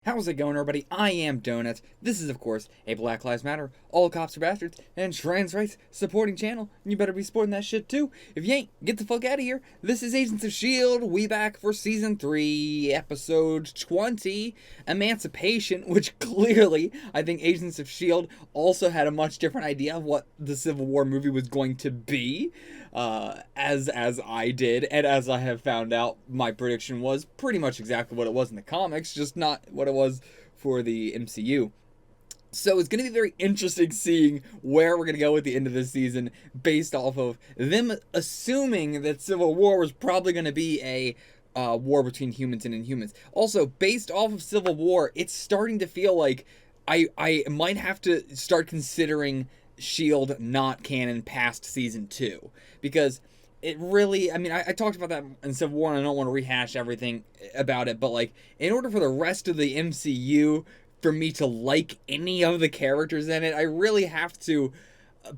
How's it going, everybody? I am Donuts. This is, of course, a Black Lives Matter, all cops are bastards, and trans rights supporting channel. And you better be supporting that shit too. If you ain't, get the fuck out of here. This is Agents of S.H.I.E.L.D. We back for Season 3, Episode 20, Emancipation, which clearly, I think Agents of S.H.I.E.L.D. also had a much different idea of what the Civil War movie was going to be. As I did, and as I have found out, my prediction was pretty much exactly what it was in the comics, just not what it was for the MCU. So it's going to be very interesting seeing where we're going to go at the end of this season based off of them assuming that Civil War was probably going to be a war between humans and Inhumans. Also, based off of Civil War, it's starting to feel like I might have to start considering S.H.I.E.L.D. not canon past Season 2. Because it really, I mean, I talked about that in Civil War, and I don't want to rehash everything about it, but, like, in order for the rest of the MCU for me to like any of the characters in it, I really have to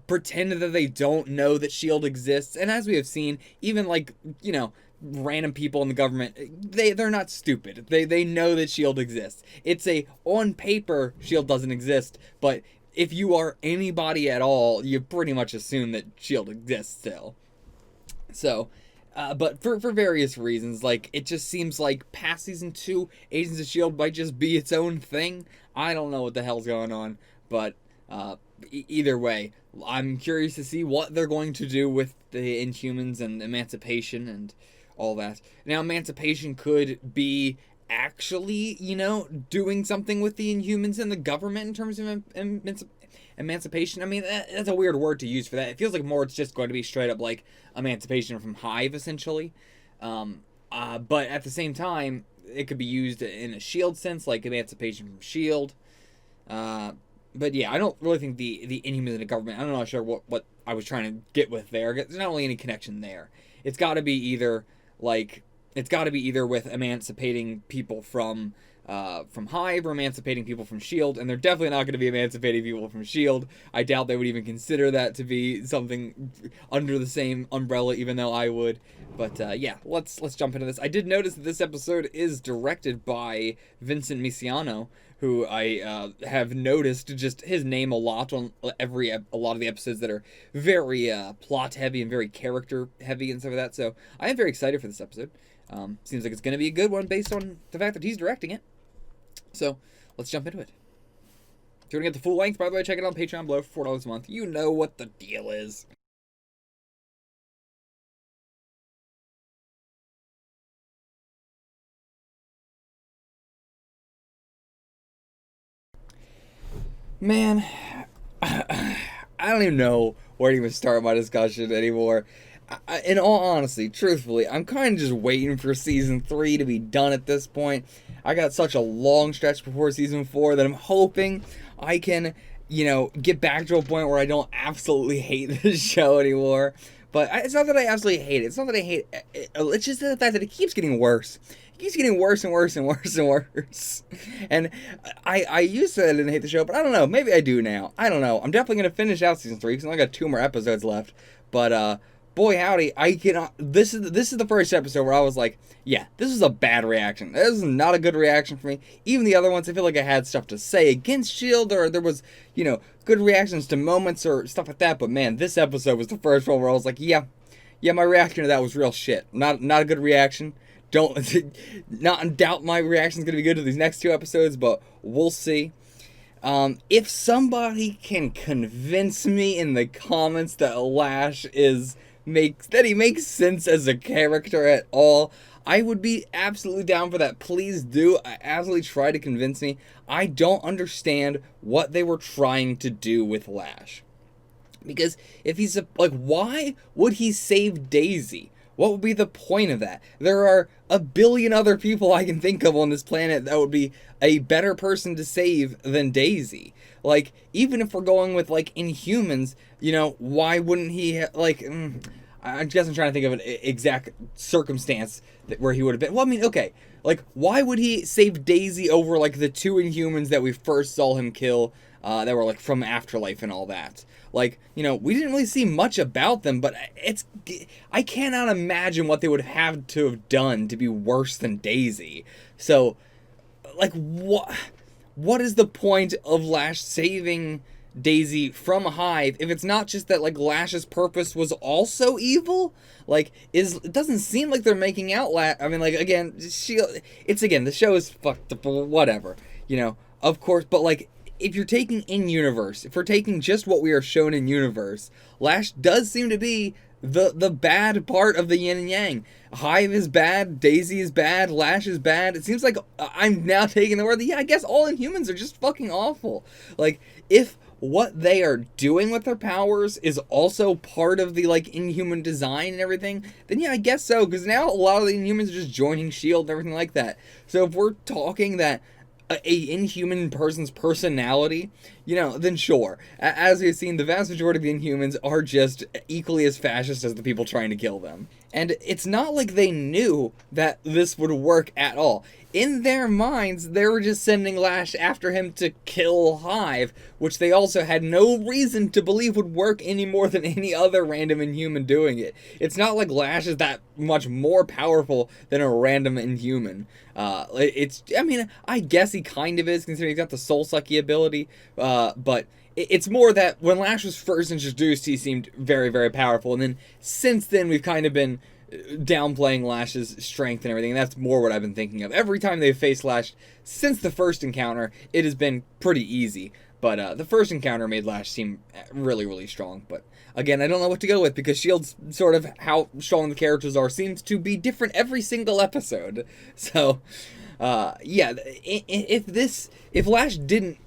pretend that they don't know that S.H.I.E.L.D. exists. And as we have seen, even, like, you know, random people in the government, they're not stupid. They know that S.H.I.E.L.D. exists. It's on paper, S.H.I.E.L.D. doesn't exist, but if you are anybody at all, you pretty much assume that S.H.I.E.L.D. exists still. So, but for various reasons, like, it just seems like past Season 2, Agents of S.H.I.E.L.D. might just be its own thing. I don't know what the hell's going on, but either way, I'm curious to see what they're going to do with the Inhumans and Emancipation and all that. Now, Emancipation could be actually, you know, doing something with the Inhumans and the government in terms of emancipation. I mean, that's a weird word to use for that. It feels like more it's just going to be straight up like emancipation from Hive, essentially. But at the same time, it could be used in a S.H.I.E.L.D. sense, like emancipation from S.H.I.E.L.D. But yeah, I don't really think the Inhumans and the government, I'm not sure what I was trying to get with there. There's not really any connection there. It's got to be either, like, it's got to be either with emancipating people from Hive or emancipating people from S.H.I.E.L.D., and they're definitely not going to be emancipating people from S.H.I.E.L.D. I doubt they would even consider that to be something under the same umbrella, even though I would. But yeah, let's jump into this. I did notice that this episode is directed by Vincent Misiano, who I have noticed just his name a lot on a lot of the episodes that are very plot heavy and very character heavy and stuff like that. So I am very excited for this episode. Seems like it's going to be a good one based on the fact that he's directing it. So let's jump into it. If you want to get the full length, by the way, check it out on Patreon below for $4 a month. You know what the deal is. Man, I don't even know where to even start my discussion anymore. In all honesty, truthfully, I'm kind of just waiting for Season 3 to be done at this point. I got such a long stretch before Season 4 that I'm hoping I can, you know, get back to a point where I don't absolutely hate this show anymore. But it's not that I absolutely hate it. It's not that I hate it. It's just the fact that it keeps getting worse. It keeps getting worse and worse and worse and worse. And I used to say I didn't hate the show, but I don't know. Maybe I do now. I don't know. I'm definitely going to finish out Season 3 because I only got 2 more episodes left. But, boy howdy, I cannot. This is the first episode where I was like, yeah, this is a bad reaction. This is not a good reaction for me. Even the other ones, I feel like I had stuff to say against S.H.I.E.L.D. or there was, you know, good reactions to moments or stuff like that. But man, this episode was the first one where I was like, yeah, my reaction to that was real shit. Not a good reaction. Don't not doubt my reaction's gonna be good to these next 2 episodes, but we'll see. If somebody can convince me in the comments that Lash he makes sense as a character at all, I would be absolutely down for that. Please do. Absolutely try to convince me. I don't understand what they were trying to do with Lash. Because if he's like, why would he save Daisy? What would be the point of that? There are a billion other people I can think of on this planet that would be a better person to save than Daisy. Like, even if we're going with, like, Inhumans, you know, why wouldn't he, like, I guess I'm trying to think of an exact circumstance where he would have been. Well, I mean, okay, like, why would he save Daisy over, like, the 2 Inhumans that we first saw him kill, that were, like, from Afterlife and all that? Like, you know, we didn't really see much about them, but I cannot imagine what they would have to have done to be worse than Daisy. So, like, what is the point of Lash saving Daisy from Hive if it's not just that, like, Lash's purpose was also evil? Like, it doesn't seem like they're making out I mean, like, again, the show is fucked up, whatever, of course, but, like, if you're taking in-universe, if we're taking just what we are shown in universe, Lash does seem to be the bad part of the yin and yang. Hive is bad, Daisy is bad, Lash is bad. It seems like I'm now taking the word that, yeah, I guess all Inhumans are just fucking awful. Like, if what they are doing with their powers is also part of the, like, Inhuman design and everything, then yeah, I guess so, because now a lot of the Inhumans are just joining S.H.I.E.L.D. and everything like that. So if we're talking that a inhuman person's personality, then sure. As we've seen, the vast majority of the Inhumans are just equally as fascist as the people trying to kill them. And it's not like they knew that this would work at all. In their minds, they were just sending Lash after him to kill Hive, which they also had no reason to believe would work any more than any other random Inhuman doing it. It's not like Lash is that much more powerful than a random Inhuman. I guess he kind of is, considering he's got the soul sucky ability, but it's more that when Lash was first introduced, he seemed very, very powerful, and then since then we've kind of been downplaying Lash's strength and everything, and that's more what I've been thinking of. Every time they've faced Lash since the first encounter, it has been pretty easy, but the first encounter made Lash seem really, really strong. But again, I don't know what to go with, because S.H.I.E.L.D's sort of how strong the characters are seems to be different every single episode. So, yeah, if Lash didn't,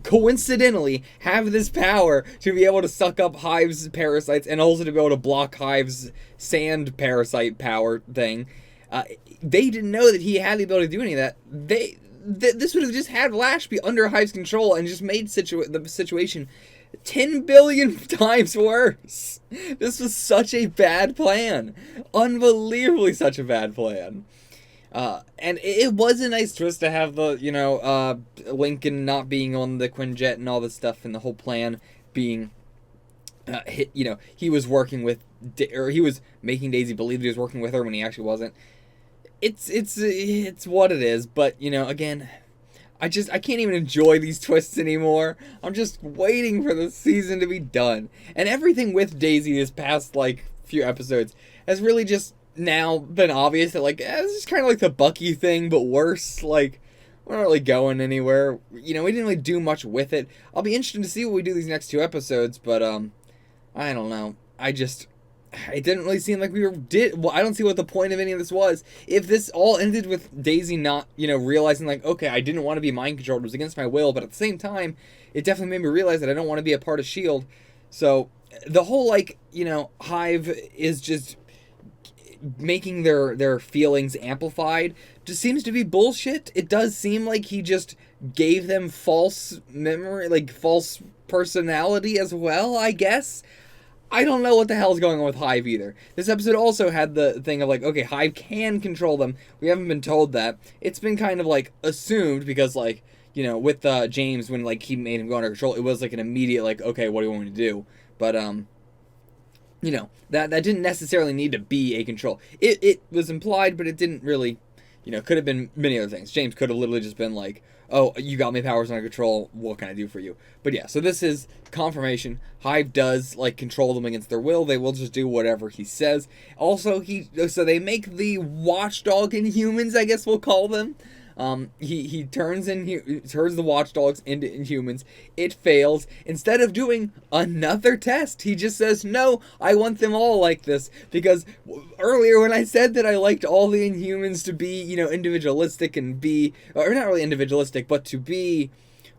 coincidentally have this power to be able to suck up Hive's parasites and also to be able to block Hive's sand parasite power thing, they didn't know that he had the ability to do any of that. This would have just had Lash be under Hive's control and just made the situation 10 billion times worse. This was such a bad plan. Unbelievably such a bad plan. And it was a nice twist to have the, Lincoln not being on the Quinjet and all this stuff, and the whole plan being, he was working with, or he was making Daisy believe he was working with her when he actually wasn't. It's what it is, but, again, I can't even enjoy these twists anymore. I'm just waiting for the season to be done. And everything with Daisy this past, few episodes has really just now been obvious that, this is kind of like the Bucky thing, but worse. We're not really going anywhere. We didn't really do much with it. I'll be interested to see what we do these next 2 episodes, but, I don't know. It didn't really seem like well, I don't see what the point of any of this was. If this all ended with Daisy not, realizing, okay, I didn't want to be mind controlled, it was against my will, but at the same time, it definitely made me realize that I don't want to be a part of S.H.I.E.L.D. So, the whole, Hive is just making their feelings amplified just seems to be bullshit. It does seem like he just gave them false memory, false personality as well, I guess. I don't know what the hell's going on with Hive either. This episode also had the thing of okay, Hive can control them. We haven't been told that. It's been kind of assumed because with James, when he made him go under control, it was an immediate okay, what do you want me to do? But that didn't necessarily need to be a control. It was implied, but it didn't really, could have been many other things. James could have literally just been oh, you got my powers under control, what can I do for you? But yeah, so this is confirmation. Hive does, control them against their will. They will just do whatever he says. Also, so they make the watchdog Inhumans, I guess we'll call them. He turns the watchdogs into Inhumans. It fails. Instead of doing another test, he just says, no, I want them all like this. Because earlier when I said that I liked all the Inhumans to be, individualistic and be, or not really individualistic, but to be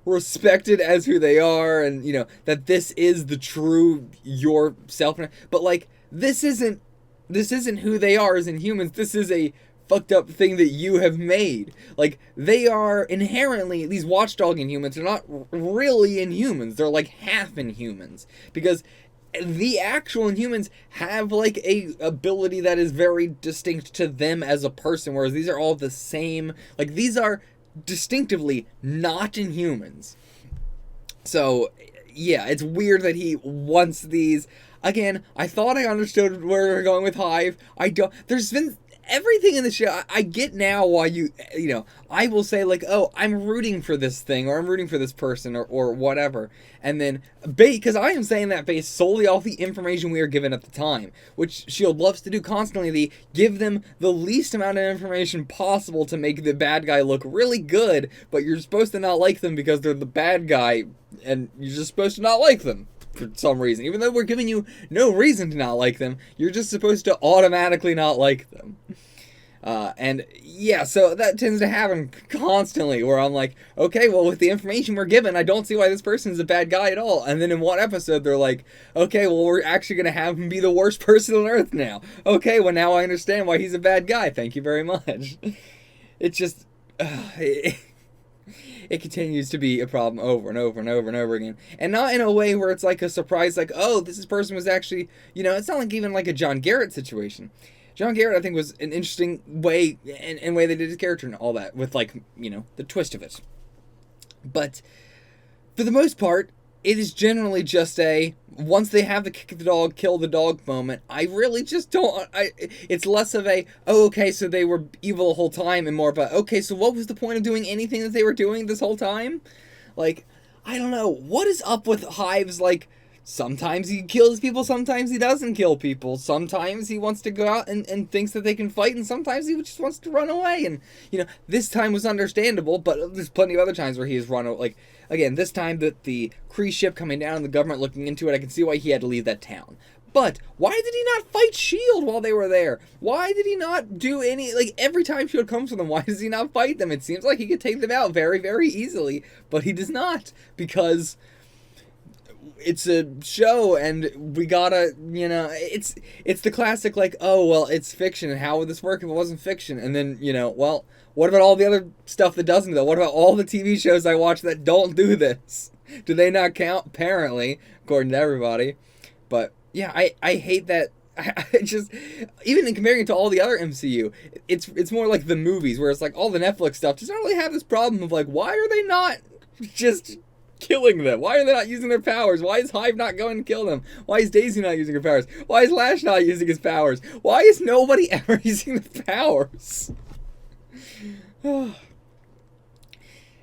respected as who they are, and, that this is the true yourself. But, this isn't who they are as Inhumans. This is a fucked up thing that you have made. They are inherently, these watchdog Inhumans are not really Inhumans. They're half Inhumans. Because the actual Inhumans have a ability that is very distinct to them as a person, whereas these are all the same. These are distinctively not Inhumans. So, yeah, it's weird that he wants these. Again, I thought I understood where we're going with Hive. I don't. There's been everything in the show, I get now why I will say, like, oh, I'm rooting for this thing, or I'm rooting for this person, or whatever. And then, because I am saying that based solely off the information we are given at the time, which S.H.I.E.L.D. loves to do constantly. They give them the least amount of information possible to make the bad guy look really good, but you're supposed to not like them because they're the bad guy, and you're just supposed to not like them for some reason. Even though we're giving you no reason to not like them, you're just supposed to automatically not like them. And yeah, so that tends to happen constantly, where I'm like, okay, well, with the information we're given, I don't see why this person's a bad guy at all. And then in one episode, they're like, okay, well, we're actually going to have him be the worst person on Earth now. Okay, well, now I understand why he's a bad guy. Thank you very much. It's just... it continues to be a problem over and over and over and over again. And not in a way where it's like a surprise, like, oh, this person was actually, it's not like even like a John Garrett situation. John Garrett, I think, was an interesting way, and way they did his character and all that, with, like, the twist of it. But for the most part, it is generally just once they have the kick the dog, kill the dog moment, I really just don't, it's less of oh, okay, so they were evil the whole time, and more of okay, so what was the point of doing anything that they were doing this whole time? Like, I don't know, what is up with Hive's, like, sometimes he kills people, sometimes he doesn't kill people, sometimes he wants to go out and thinks that they can fight, and sometimes he just wants to run away, and, this time was understandable, but there's plenty of other times where he has run away, like, again, this time that the Kree ship coming down and the government looking into it, I can see why he had to leave that town. But why did he not fight S.H.I.E.L.D. while they were there? Why did he not do any, like, every time S.H.I.E.L.D. comes to them, why does he not fight them? It seems like he could take them out very, very easily, but he does not, because it's a show, and we gotta, it's the classic, like, oh, well, it's fiction, and how would this work if it wasn't fiction? And then, well, what about all the other stuff that doesn't, though? What about all the TV shows I watch that don't do this? Do they not count? Apparently, according to everybody. But, yeah, I hate that. I just, even in comparing it to all the other MCU, it's more like the movies, where it's like all the Netflix stuff does not really have this problem of, like, why are they not just killing them? Why are they not using their powers? Why is Hive not going to kill them? Why is Daisy not using her powers? Why is Lash not using his powers? Why is nobody ever using the powers?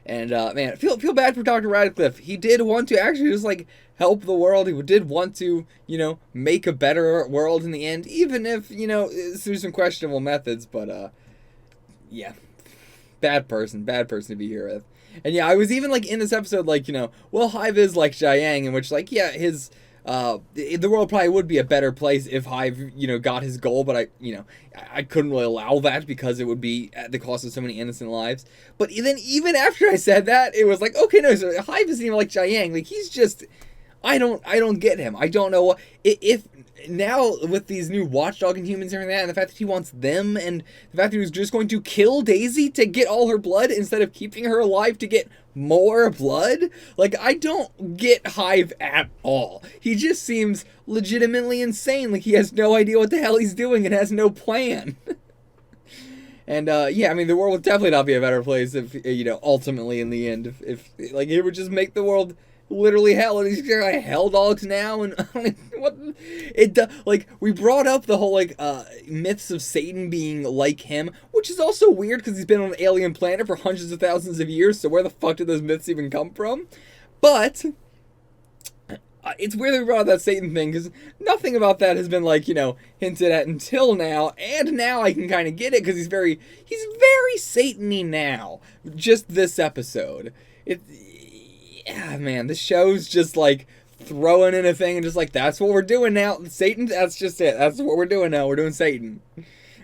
And, man, feel bad for Dr. Radcliffe. He did want to actually just, like, help the world. He did want to, make a better world in the end, even if, through some questionable methods, but, yeah. Bad person to be here with. And yeah, I was even, like, in this episode, like, well, Hive is like Jiang, in which, like, yeah, his, the world probably would be a better place if Hive, got his goal, but I couldn't really allow that because it would be at the cost of so many innocent lives. But then even after I said that, it was like, okay, no, so Hive isn't even like Jiang. Like, he's just, I don't get him. I don't know if now with these new watchdog and humans and everything and the fact that he wants them, and the fact that he was just going to kill Daisy to get all her blood instead of keeping her alive to get more blood, like, I don't get Hive at all. He just seems legitimately insane. Like, he has no idea what the hell he's doing and has no plan. And yeah, I mean, the world would definitely not be a better place if, ultimately in the end, if like, it would just make the world literally hell, and he's like hell dogs now, and what it like, we brought up the whole, like, myths of Satan being like him, which is also weird because he's been on an alien planet for hundreds of thousands of years, so where the fuck did those myths even come from? But it's weird that we brought up that Satan thing, because nothing about that has been, like, hinted at until now, and now I can kind of get it, because he's very Satan-y now, just this episode. Yeah, man, the show's just, like, throwing in a thing and just like, that's what we're doing now. Satan, that's just it. That's what we're doing now. We're doing Satan.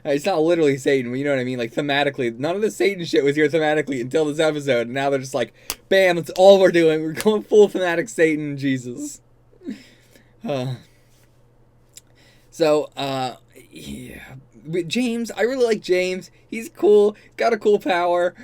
It's not literally Satan, but you know what I mean? Like, thematically, none of the Satan shit was here thematically until this episode, and now they're just like, bam, that's all we're doing. We're going full thematic Satan, Jesus. So, yeah. James, I really like James. He's cool. Got a cool power.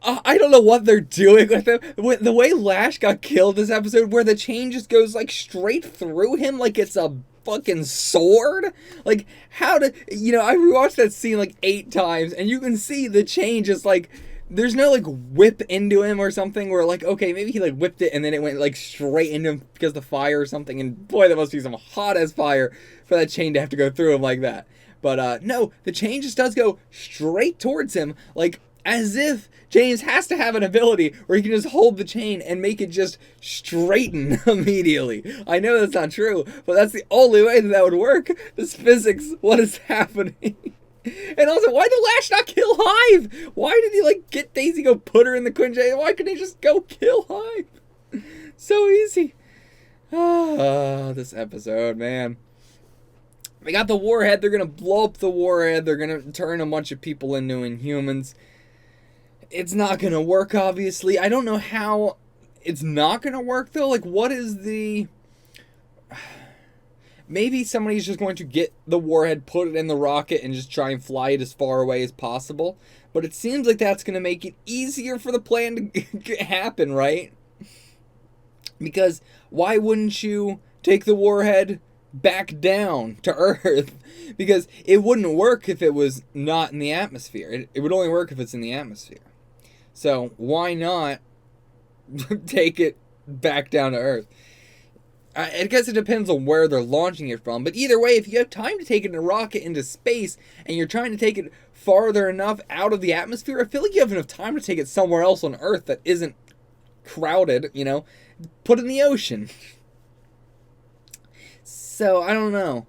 I don't know what they're doing with him. The way Lash got killed this episode, where the chain just goes, like, straight through him like it's a fucking sword. Like, how to, I rewatched that scene like 8 times, and you can see the chain just, like, there's no, like, whip into him or something where, like, okay, maybe he, like, whipped it and then it went, like, straight into him because of the fire or something, and boy, that must be some hot-ass fire for that chain to have to go through him like that. But no, the chain just does go straight towards him, like as if James has to have an ability where he can just hold the chain and make it just straighten immediately. I know that's not true, but that's the only way that would work. This physics, what is happening? And also, why did Lash not kill Hive? Why did he, like, get Daisy, go put her in the Quinjet? Why couldn't he just go kill Hive? So easy. Ah, this episode, man. They got the warhead. They're going to blow up the warhead. They're going to turn a bunch of people into Inhumans. It's not going to work, obviously. I don't know how it's not going to work, though. Like, what is the... Maybe somebody's just going to get the warhead, put it in the rocket, and just try and fly it as far away as possible. But it seems like that's going to make it easier for the plan to happen, right? Because why wouldn't you take the warhead back down to Earth? Because it wouldn't work if it was not in the atmosphere. It would only work if it's in the atmosphere. So why not take it back down to Earth? I guess it depends on where they're launching it from. But either way, if you have time to take it in a rocket into space and you're trying to take it farther enough out of the atmosphere, I feel like you have enough time to take it somewhere else on Earth that isn't crowded, you know? Put it in the ocean. So, I don't know.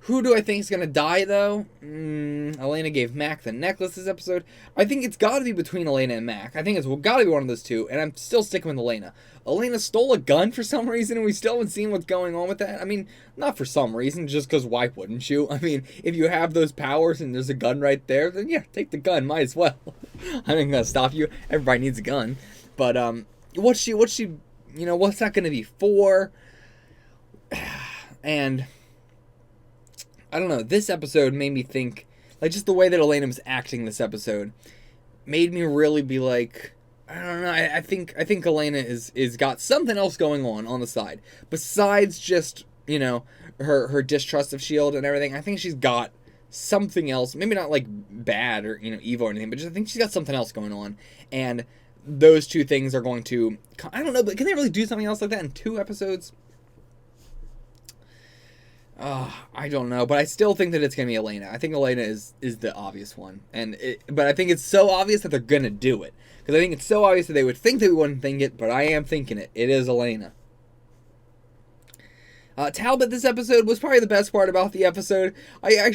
Who do I think is going to die, though? Elena gave Mac the necklace this episode. I think it's got to be between Elena and Mac. I think it's got to be one of those two, and I'm still sticking with Elena. Elena stole a gun for some reason, and we still haven't seen what's going on with that. I mean, not for some reason, just because why wouldn't you? I mean, if you have those powers and there's a gun right there, then yeah, take the gun, might as well. I ain't gonna stop you. Everybody needs a gun. But, what's she, you know, what's that gonna be for? And... I don't know, this episode made me think, like, just the way that Elena was acting this episode made me really be like, I don't know, I think Elena is got something else going on the side. Besides just, you know, her distrust of S.H.I.E.L.D. and everything, I think she's got something else, maybe not, like, bad or, you know, evil or anything, but just, I think she's got something else going on. And those two things are going to, I don't know, but can they really do something else like that in 2 episodes? I don't know, but I still think that it's gonna be Elena. I think Elena is the obvious one, but I think it's so obvious that they're gonna do it, because I think it's so obvious that they would think that we wouldn't think it, but I am thinking it. It is Elena. Talbot this episode was probably the best part about the episode. I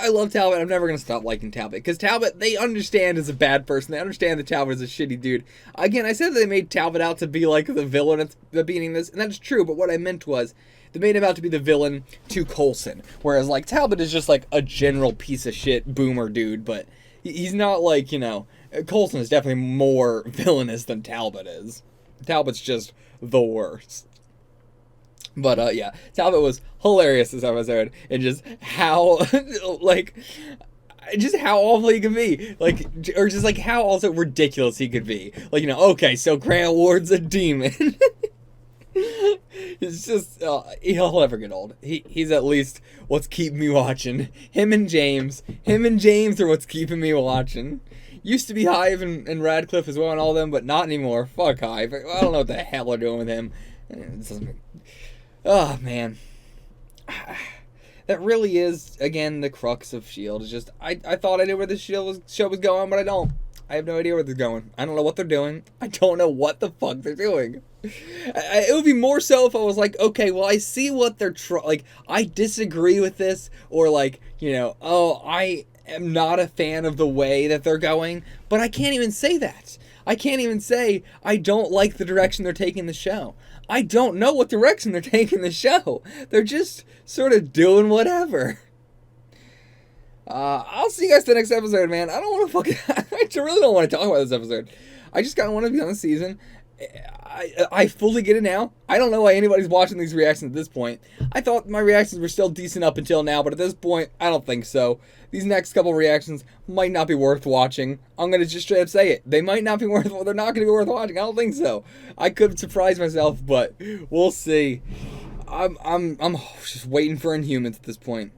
love Talbot. I'm never gonna stop liking Talbot, because Talbot, they understand is a bad person. They understand that Talbot is a shitty dude. Again, I said that they made Talbot out to be like the villain at the beginning of this, and that's true, but what I meant was, they made him out to be the villain to Coulson. Whereas, like, Talbot is just, like, a general piece of shit boomer dude. But he's not, like, you know... Coulson is definitely more villainous than Talbot is. Talbot's just the worst. But, yeah. Talbot was hilarious this episode. And just how, like... Just how awful he could be. Like, or just, like, how also ridiculous he could be. Like, you know, okay, so Grant Ward's a demon. It's just, he'll never get old. He's at least what's keeping me watching. Him and James are what's keeping me watching. Used to be Hive and Radcliffe as well and all them, but not anymore. Fuck Hive. I don't know what the hell they're doing with him. Oh, man. That really is, again, the crux of S.H.I.E.L.D. It's just, I thought I knew where this show was going, but I don't. I have no idea where they're going. I don't know what they're doing. I don't know what the fuck they're doing. It would be more so if I was like, okay, well, I see what they're like, I disagree with this, or like, you know, oh, I am not a fan of the way that they're going, but I can't even say that. I can't even say I don't like the direction they're taking the show. I don't know what direction they're taking the show. They're just sort of doing whatever. I'll see you guys the next episode, man. I don't want to fucking... I really don't want to talk about this episode. I just kind of want to be on the season. I fully get it now. I don't know why anybody's watching these reactions at this point. I thought my reactions were still decent up until now, but at this point, I don't think so. These next couple reactions might not be worth watching. I'm going to just straight up say it. They might not be worth... They're not going to be worth watching. I don't think so. I could surprise myself, but we'll see. I'm just waiting for Inhumans at this point.